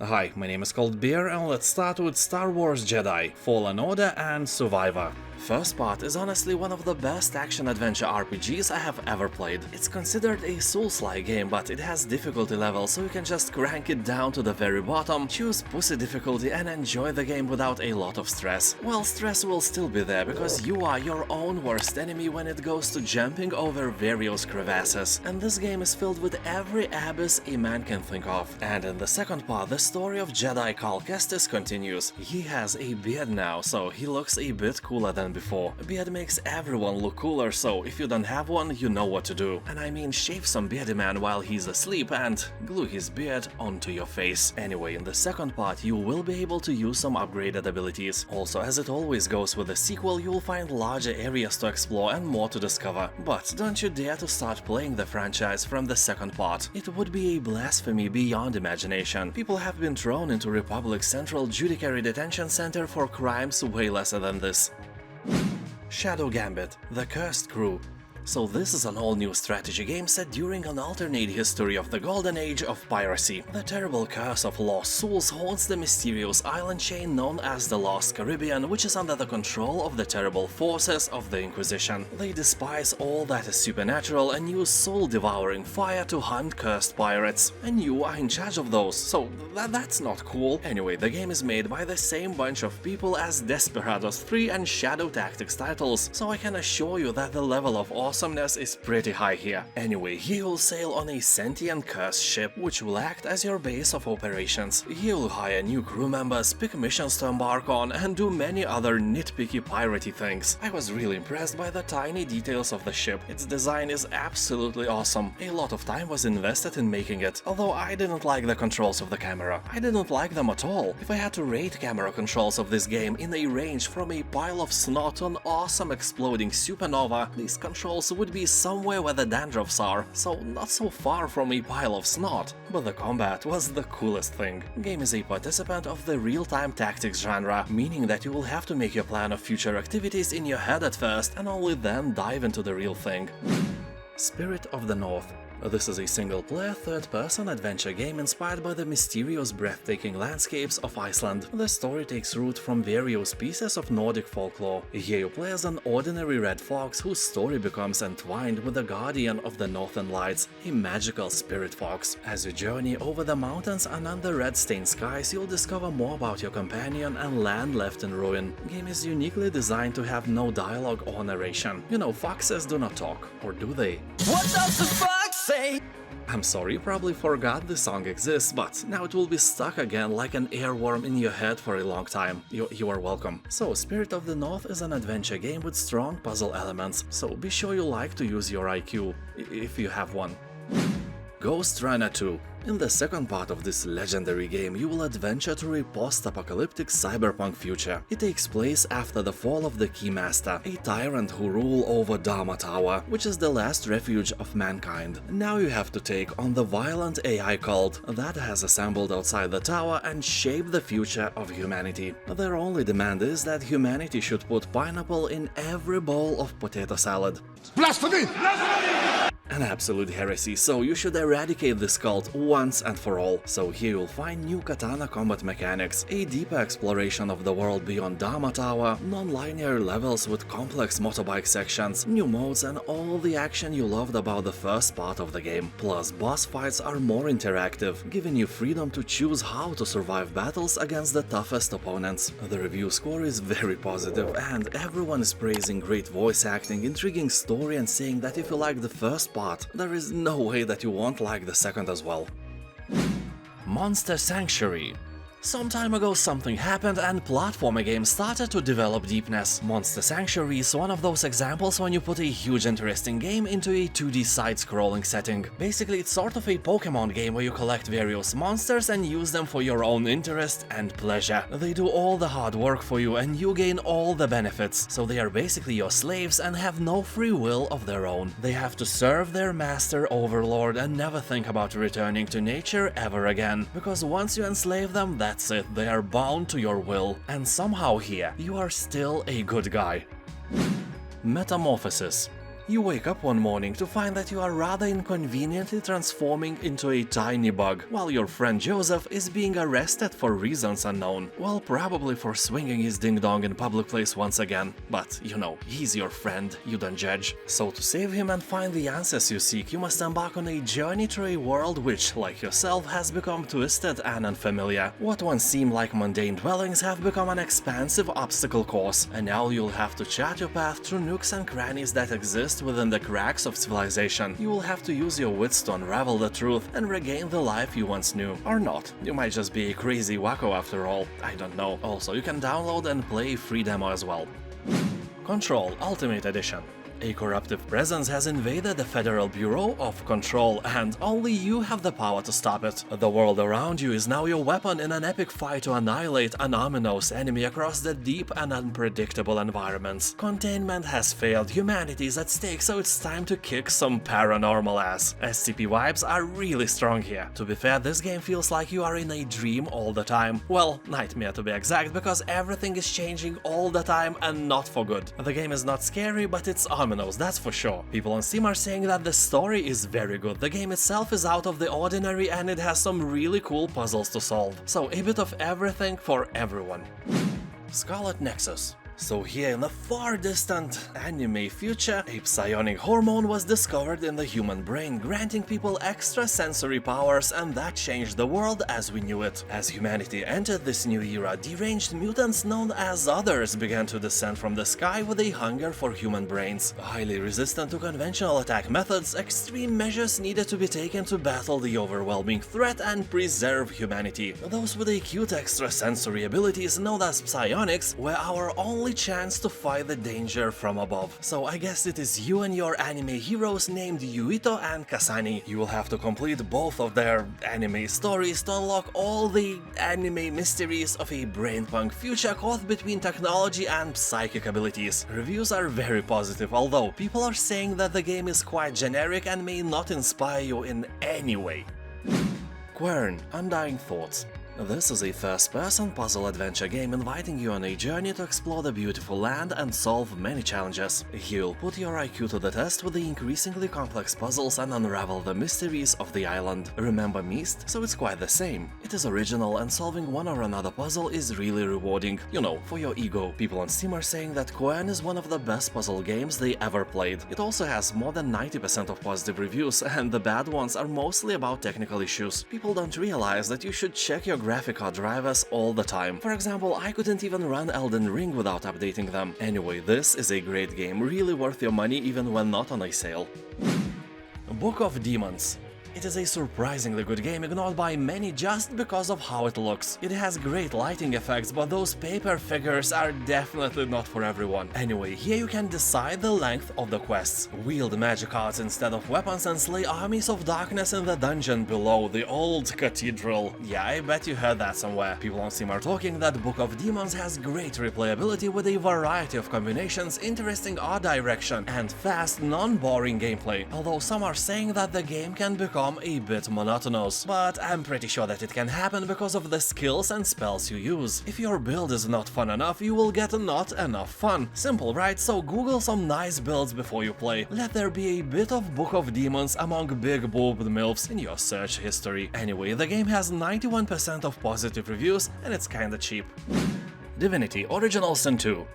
Hi, my name is Cold Beer and let's start with Star Wars Jedi, Fallen Order and Survivor. First part is honestly one of the best action-adventure RPGs I have ever played. It's considered a Souls-like game, but it has difficulty levels, so you can just crank it down to the very bottom, choose pussy difficulty and enjoy the game without a lot of stress. Well, stress will still be there, because you are your own worst enemy when it goes to jumping over various crevasses. And this game is filled with every abyss a man can think of. And in the second part, the story of Jedi Cal Kestis continues. He has a beard now, so he looks a bit cooler than before. A beard makes everyone look cooler, so if you don't have one, you know what to do. And I mean, shave some beardy man while he's asleep and glue his beard onto your face. Anyway, in the second part, you will be able to use some upgraded abilities. Also, as it always goes with the sequel, you will find larger areas to explore and more to discover. But don't you dare to start playing the franchise from the second part. It would be a blasphemy beyond imagination. People have been thrown into Republic Central Judiciary Detention Center for crimes way lesser than this. Shadow Gambit, The Cursed Crew. So this is an all-new strategy game set during an alternate history of the golden age of piracy. The terrible curse of lost souls haunts the mysterious island chain known as the Lost Caribbean, which is under the control of the terrible forces of the Inquisition. They despise all that is supernatural and use soul-devouring fire to hunt cursed pirates. And you are in charge of those, so that's not cool. Anyway, the game is made by the same bunch of people as Desperados 3 and Shadow Tactics titles, so I can assure you that the level of awesomeness is pretty high here. Anyway, you will sail on a sentient cursed ship, which will act as your base of operations. You'll hire new crew members, pick missions to embark on, and do many other nitpicky piratey things. I was really impressed by the tiny details of the ship. Its design is absolutely awesome. A lot of time was invested in making it, although I didn't like the controls of the camera. I didn't like them at all. If I had to rate camera controls of this game in a range from a pile of snot to an awesome exploding supernova, these controls would be somewhere where the dandruffs are, so not so far from a pile of snot. But the combat was the coolest thing. The game is a participant of the real-time tactics genre, meaning that you will have to make your plan of future activities in your head at first, and only then dive into the real thing. Spirit of the North. This is a single-player, third-person adventure game inspired by the mysterious, breathtaking landscapes of Iceland. The story takes root from various pieces of Nordic folklore. Here you play as an ordinary red fox whose story becomes entwined with the guardian of the Northern Lights, a magical spirit fox. As you journey over the mountains and under red-stained skies, you'll discover more about your companion and land left in ruin. The game is uniquely designed to have no dialogue or narration. You know, foxes do not talk, or do they? What does the fox say? I'm sorry, you probably forgot this song exists, but now it will be stuck again like an earworm in your head for a long time. You are welcome. So, Spirit of the North is an adventure game with strong puzzle elements, so be sure you like to use your IQ, if you have one. Ghostrunner 2. In the second part of this legendary game, you will adventure through a post-apocalyptic cyberpunk future. It takes place after the fall of the Keymaster, a tyrant who ruled over Dharma Tower, which is the last refuge of mankind. Now you have to take on the violent AI cult that has assembled outside the tower and shape the future of humanity. Their only demand is that humanity should put pineapple in every bowl of potato salad. Blasphemy! An absolute heresy, so you should eradicate this cult once and for all. So here you'll find new katana combat mechanics, a deeper exploration of the world beyond Dharma Tower, non-linear levels with complex motorbike sections, new modes and all the action you loved about the first part of the game. Plus, boss fights are more interactive, giving you freedom to choose how to survive battles against the toughest opponents. The review score is very positive and everyone is praising great voice acting, intriguing story and saying that if you like the first part, there is no way that you won't like the second as well. Monster Sanctuary. Some time ago something happened and platformer games started to develop deepness. Monster Sanctuary is one of those examples when you put a huge interesting game into a 2D side-scrolling setting. Basically, it's sort of a Pokemon game where you collect various monsters and use them for your own interest and pleasure. They do all the hard work for you and you gain all the benefits, so they are basically your slaves and have no free will of their own. They have to serve their master overlord and never think about returning to nature ever again, because once you enslave them, that's it, they are bound to your will, and somehow here, you are still a good guy. Metamorphosis. You wake up one morning to find that you are rather inconveniently transforming into a tiny bug, while your friend Joseph is being arrested for reasons unknown. Well, probably for swinging his ding-dong in public place once again. But, you know, he's your friend, you don't judge. So to save him and find the answers you seek, you must embark on a journey through a world which, like yourself, has become twisted and unfamiliar. What once seemed like mundane dwellings have become an expansive obstacle course, and now you'll have to chart your path through nooks and crannies that exist within the cracks of civilization. You will have to use your wits to unravel the truth and regain the life you once knew. Or not. You might just be a crazy wacko after all. I don't know. Also, you can download and play a free demo as well. Control Ultimate Edition. A corruptive presence has invaded the Federal Bureau of Control, and only you have the power to stop it. The world around you is now your weapon in an epic fight to annihilate an ominous enemy across the deep and unpredictable environments. Containment has failed, humanity is at stake, so it's time to kick some paranormal ass. SCP vibes are really strong here. To be fair, this game feels like you are in a dream all the time. Well, nightmare to be exact, because everything is changing all the time and not for good. The game is not scary, but it's ominous, that's for sure. People on Steam are saying that the story is very good, the game itself is out of the ordinary, and it has some really cool puzzles to solve. So a bit of everything for everyone. SCARLET NEXUS. So here in the far distant anime future, a psionic hormone was discovered in the human brain, granting people extrasensory powers, and that changed the world as we knew it. As humanity entered this new era, deranged mutants known as others began to descend from the sky with a hunger for human brains. Highly resistant to conventional attack methods, extreme measures needed to be taken to battle the overwhelming threat and preserve humanity. Those with acute extrasensory abilities known as psionics were our only chance to fight the danger from above. So I guess it is you and your anime heroes named Yuito and Kasani. You will have to complete both of their anime stories to unlock all the anime mysteries of a brainpunk future caught between technology and psychic abilities. Reviews are very positive, although people are saying that the game is quite generic and may not inspire you in any way. Quern, Undying Thoughts. This is a first-person puzzle-adventure game inviting you on a journey to explore the beautiful land and solve many challenges. You'll put your IQ to the test with the increasingly complex puzzles and unravel the mysteries of the island. Remember Myst? So it's quite the same. It is original, and solving one or another puzzle is really rewarding. You know, for your ego. People on Steam are saying that Quern is one of the best puzzle games they ever played. It also has more than 90% of positive reviews, and the bad ones are mostly about technical issues. People don't realize that you should check your graphic card drivers all the time. For example, I couldn't even run Elden Ring without updating them. Anyway, this is a great game, really worth your money even when not on a sale. Book of Demons. It is a surprisingly good game, ignored by many just because of how it looks. It has great lighting effects, but those paper figures are definitely not for everyone. Anyway, here you can decide the length of the quests, wield magic cards instead of weapons, and slay armies of darkness in the dungeon below the old cathedral. Yeah, I bet you heard that somewhere. People on Steam are talking that Book of Demons has great replayability with a variety of combinations, interesting art direction, and fast, non-boring gameplay, although some are saying that the game can become a bit monotonous, but I'm pretty sure that it can happen because of the skills and spells you use. If your build is not fun enough, you will get not enough fun. Simple, right? So Google some nice builds before you play. Let there be a bit of Book of Demons among big boobed MILFs in your search history. Anyway, the game has 91% of positive reviews, and it's kinda cheap. Divinity Original Sin 2.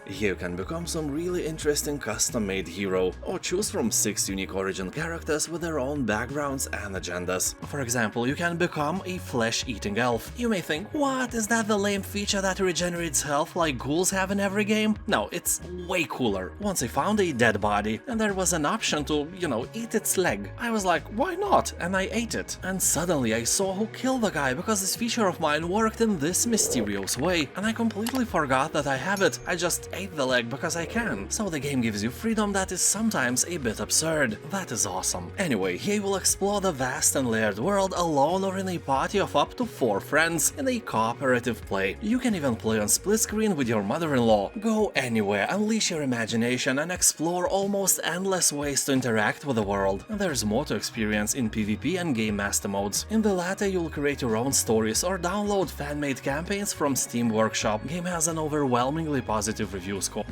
Here you can become some really interesting custom-made hero, or choose from 6 unique origin characters with their own backgrounds and agendas. For example, you can become a flesh-eating elf. You may think, what, is that the lame feature that regenerates health like ghouls have in every game? No, it's way cooler. Once I found a dead body, and there was an option to, you know, eat its leg. I was like, why not? And I ate it. And suddenly I saw who killed the guy, because this feature of mine worked in this mysterious way, and I completely forgot that I have it. I just ate the leg because I can. So the game gives you freedom that is sometimes a bit absurd. That is awesome. Anyway, here you will explore the vast and layered world alone or in a party of up to 4 friends in a cooperative play. You can even play on split screen with your mother-in-law. Go anywhere, unleash your imagination, and explore almost endless ways to interact with the world. There's more to experience in PvP and Game Master modes. In the latter, you'll create your own stories or download fan-made campaigns from Steam Workshop. Game has an overwhelmingly positive review score.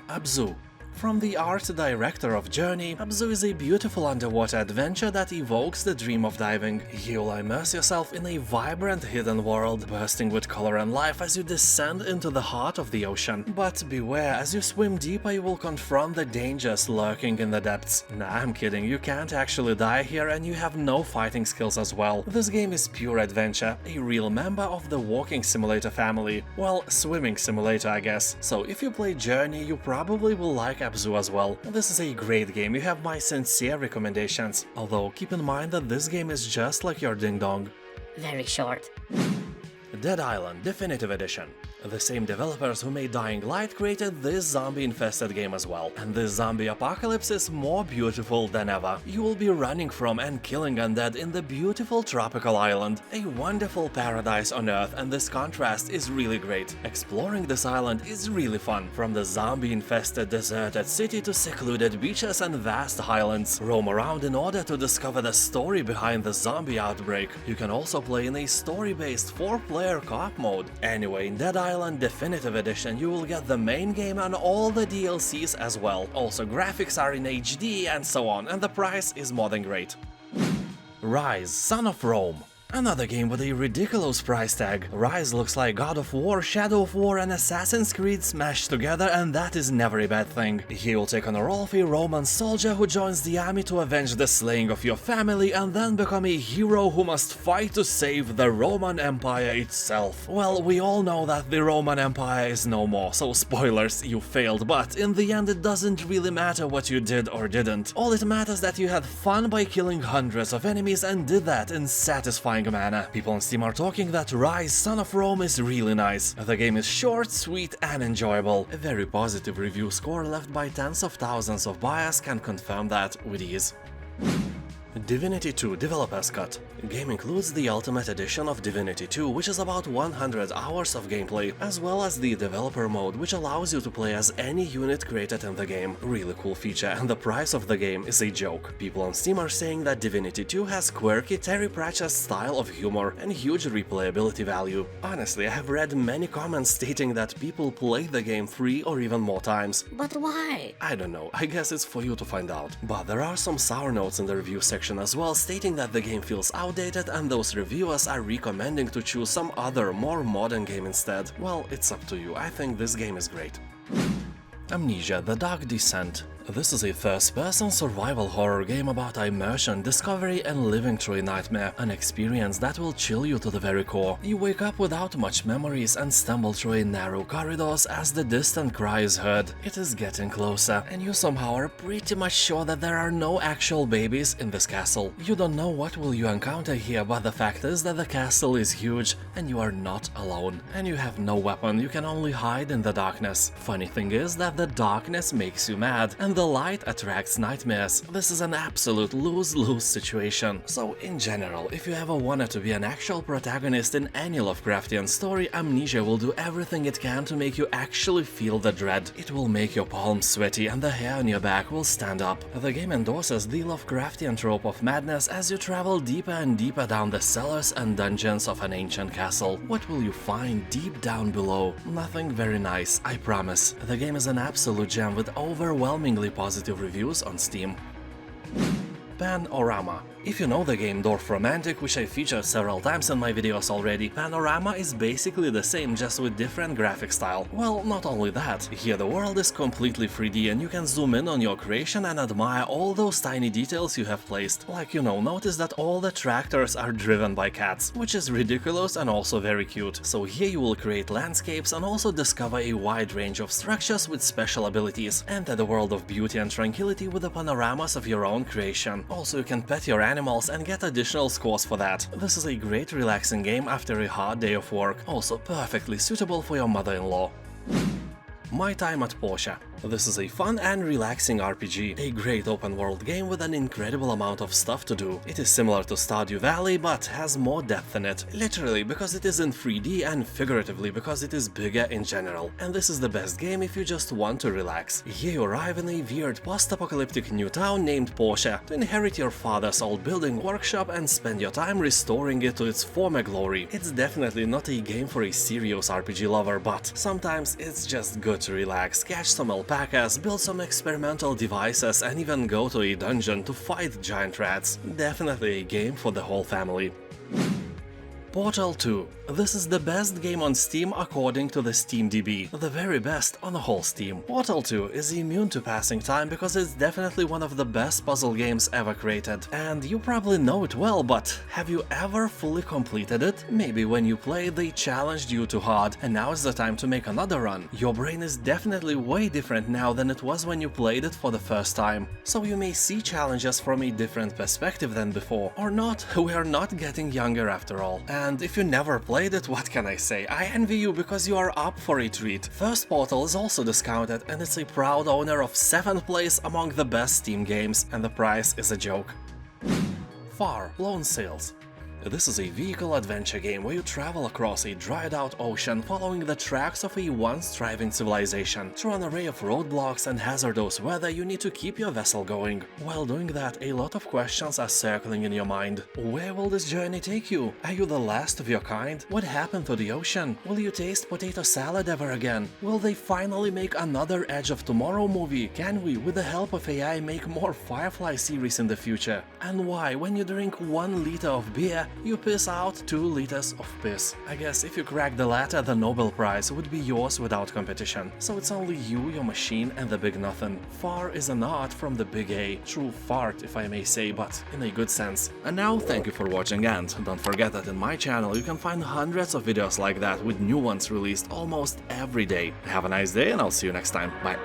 ABZU. From the art director of Journey, ABZU is a beautiful underwater adventure that evokes the dream of diving. You'll immerse yourself in a vibrant hidden world, bursting with color and life as you descend into the heart of the ocean. But beware, as you swim deeper you will confront the dangers lurking in the depths. Nah, I'm kidding, you can't actually die here and you have no fighting skills as well. This game is pure adventure, a real member of the walking simulator family. Well, swimming simulator I guess. So if you play Journey, you probably will like ABZU as well. This is a great game, you have my sincere recommendations. Although keep in mind that this game is just like your ding dong. Very short. Dead Island Definitive Edition. The same developers who made Dying Light created this zombie-infested game as well, and this zombie apocalypse is more beautiful than ever. You will be running from and killing undead in the beautiful tropical island, a wonderful paradise on Earth, and this contrast is really great. Exploring this island is really fun, from the zombie-infested deserted city to secluded beaches and vast highlands. Roam around in order to discover the story behind the zombie outbreak. You can also play in a story-based 4-player co-op mode. Anyway, in Dead Island Definitive Edition you will get the main game and all the DLCs as well. Also graphics are in HD and so on, and the price is more than great. Ryse, Son of Rome. Another game with a ridiculous price tag. Ryse looks like God of War, Shadow of War and Assassin's Creed smashed together, and that is never a bad thing. He will take on a role of a Roman soldier who joins the army to avenge the slaying of your family and then become a hero who must fight to save the Roman Empire itself. Well, we all know that the Roman Empire is no more, so spoilers, you failed, but in the end it doesn't really matter what you did or didn't. All it matters that you had fun by killing hundreds of enemies and did that in satisfying manner. People on Steam are talking that Ryse, Son of Rome is really nice. The game is short, sweet and enjoyable. A very positive review score left by tens of thousands of buyers can confirm that with ease. Divinity II Developer's Cut. The game includes the Ultimate Edition of Divinity II, which is about 100 hours of gameplay, as well as the Developer Mode, which allows you to play as any unit created in the game. Really cool feature, and the price of the game is a joke. People on Steam are saying that Divinity II has quirky Terry Pratchett style of humor and huge replayability value. Honestly, I have read many comments stating that people play the game 3 or even more times. But why? I don't know, I guess it's for you to find out. But there are some sour notes in the review section as well, stating that the game feels outdated and those reviewers are recommending to choose some other, more modern game instead. Well, it's up to you, I think this game is great. Amnesia: The Dark Descent. This is a first-person survival horror game about immersion, discovery and living through a nightmare, an experience that will chill you to the very core. You wake up without much memories and stumble through a narrow corridors as the distant cry is heard. It is getting closer, and you somehow are pretty much sure that there are no actual babies in this castle. You don't know what will you encounter here, but the fact is that the castle is huge and you are not alone. And you have no weapon, you can only hide in the darkness. Funny thing is that the darkness makes you mad, and the light attracts nightmares. This is an absolute lose-lose situation. So in general, if you ever wanted to be an actual protagonist in any Lovecraftian story, Amnesia will do everything it can to make you actually feel the dread. It will make your palms sweaty and the hair on your back will stand up. The game endorses the Lovecraftian trope of madness as you travel deeper and deeper down the cellars and dungeons of an ancient castle. What will you find deep down below? Nothing very nice, I promise. The game is an absolute gem with overwhelmingly positive reviews on Steam. Panorama. If you know the game Dwarf Romantic, which I featured several times in my videos already, Panorama is basically the same, just with different graphic style. Well, not only that, here the world is completely 3D and you can zoom in on your creation and admire all those tiny details you have placed. Like, you know, notice that all the tractors are driven by cats, which is ridiculous and also very cute. So here you will create landscapes and also discover a wide range of structures with special abilities. Enter the world of beauty and tranquility with the panoramas of your own creation. Also, you can pet your animals and get additional scores for that. This is a great relaxing game after a hard day of work, also perfectly suitable for your mother-in-law. My Time at Portia. This is a fun and relaxing RPG, a great open-world game with an incredible amount of stuff to do. It is similar to Stardew Valley, but has more depth in it, literally because it is in 3D and figuratively because it is bigger in general. And this is the best game if you just want to relax. Here you arrive in a weird post-apocalyptic new town named Portia to inherit your father's old building workshop and spend your time restoring it to its former glory. It's definitely not a game for a serious RPG lover, but sometimes it's just good to relax, catch some alpacas, build some experimental devices, and even go to a dungeon to fight giant rats. Definitely a game for the whole family. Portal 2. This is the best game on Steam according to the SteamDB, the very best on the whole Steam. Portal 2 is immune to passing time because it's definitely one of the best puzzle games ever created. And you probably know it well, but have you ever fully completed it? Maybe when you played they challenged you too hard, and now is the time to make another run. Your brain is definitely way different now than it was when you played it for the first time. So you may see challenges from a different perspective than before. Or not, we are not getting younger after all. And if you never played it, what can I say? I envy you because you are up for a treat. First Portal is also discounted and it's a proud owner of 7th place among the best Steam games, and the price is a joke. Far Lone Sails. This is a vehicle adventure game where you travel across a dried-out ocean following the tracks of a once thriving civilization. Through an array of roadblocks and hazardous weather, you need to keep your vessel going. While doing that, a lot of questions are circling in your mind. Where will this journey take you? Are you the last of your kind? What happened to the ocean? Will you taste potato salad ever again? Will they finally make another Edge of Tomorrow movie? Can we, with the help of AI, make more Firefly series in the future? And why, when you drink 1 liter of beer, you piss out 2 liters of piss? I guess if you crack the latter, the Nobel Prize would be yours without competition. So it's only you, your machine, and the big nothing. Far is an art from the big A. True fart, if I may say, but in a good sense. And now, thank you for watching, and don't forget that in my channel you can find hundreds of videos like that with new ones released almost every day. Have a nice day, and I'll see you next time. Bye.